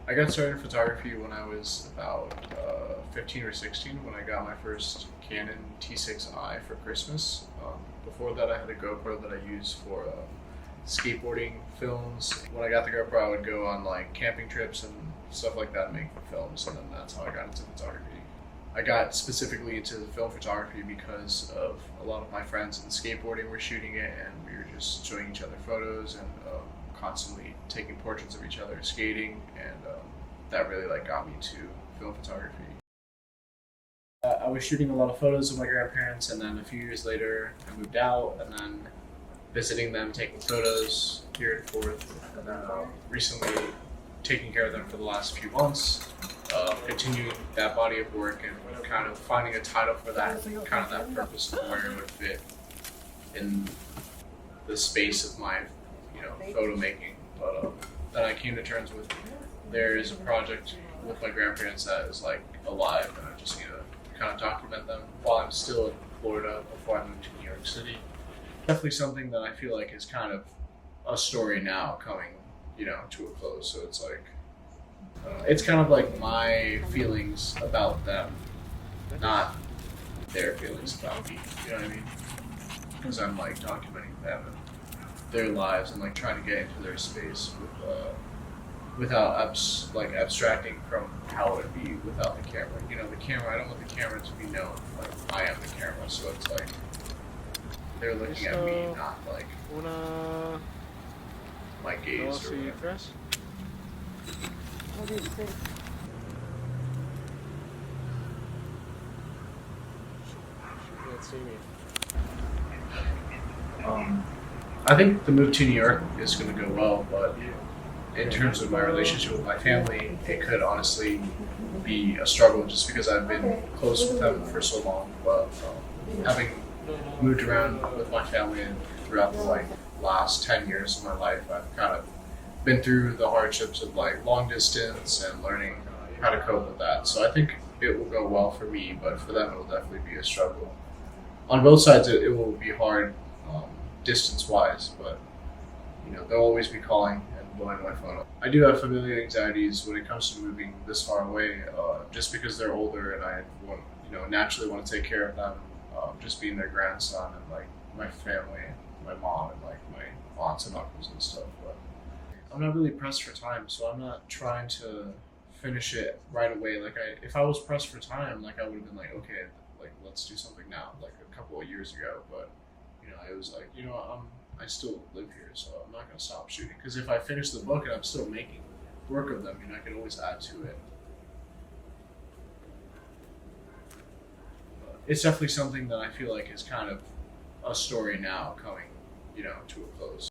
I got started in photography when I was about 15 or 16 when I got my first Canon T6i for Christmas. Before that, I had a GoPro that I used for skateboarding films. When I got the GoPro, I would go on like camping trips and stuff like that and make films, and then that's how I got into photography. I got specifically into the film photography because of a lot of my friends in skateboarding were shooting it, and we were just showing each other photos and constantly taking portraits of each other skating, and that really like got me to film photography. I was shooting a lot of photos of my grandparents, and then a few years later, I moved out, and then visiting them, taking photos here and forth, and then recently taking care of them for the last few months, continuing that body of work and kind of finding a title for that, kind of that purpose of where it would fit in the space of my, photo making. But then I came to terms with there is a project with my grandparents that is like alive, and I just need to kind of document them while I'm still in Florida before I move to New York City. Definitely something that I feel like is kind of a story now coming, to a close. So it's like, it's kind of like my feelings about them, not their feelings about me. You know what I mean? Because I'm like documenting them and their lives and like trying to get into their space without abstracting from how it would be without the camera. The camera. I don't want the camera to be known. Like I am the camera, so it's like they're looking at me, not like my gaze or whatever. What do you think? She can't see me. I think the move to New York is going to go well, but in terms of my relationship with my family, it could honestly be a struggle just because I've been close with them for so long. But having moved around with my family and throughout the last 10 years of my life, I've kind of been through the hardships of long distance and learning how to cope with that. So I think it will go well for me, but for them it will definitely be a struggle. On both sides, it will be hard distance-wise, but they'll always be calling and blowing my phone up. I do have familial anxieties when it comes to moving this far away, just because they're older and I want, naturally want to take care of them, just being their grandson and my family, my mom and my aunts and uncles and stuff. But I'm not really pressed for time, so I'm not trying to finish it right away. If I was pressed for time, I would have been okay, let's do something now, a couple of years ago. But it was I still live here, so I'm not gonna stop shooting. Because if I finish the book and I'm still making work of them, I can always add to it. But it's definitely something that I feel like is kind of a story now coming, to a close.